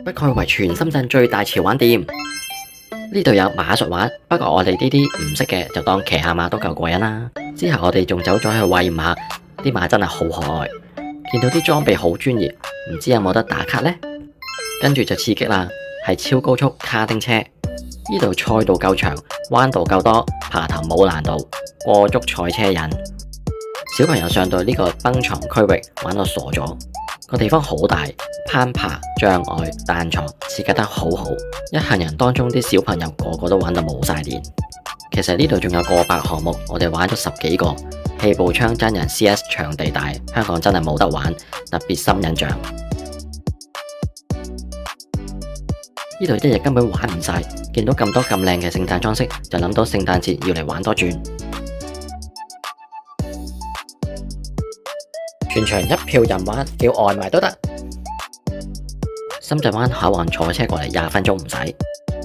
不愧為全深圳最大潮玩店。呢度有馬術玩，不過我哋呢啲唔識嘅就當騎下馬都夠過癮啦。之後我哋仲走咗去餵馬，啲馬真係好可愛，見到啲裝備好專業，唔知有冇得打卡呢？跟住就刺激啦，係超高速卡丁車。呢度賽道夠長，彎道夠多，爬頭冇難度，過足賽車癮。小朋友上到呢個蹦床區域玩到傻咗，個地方好大，攀爬、障礙、彈床設計得好好，一行人當中啲小朋友個個都玩到冇晒電。其實呢度仲有過百項目，我哋玩咗10幾個。氣步槍真人 CS 場地大，香港真係冇得玩，特別深印象。呢度一日根本玩唔晒，見到咁多咁靚嘅聖誕裝飾，就諗到聖誕節要嚟玩多轉。全場一票人玩，叫外賣都得。深圳灣口岸坐車過嚟20分鐘唔使。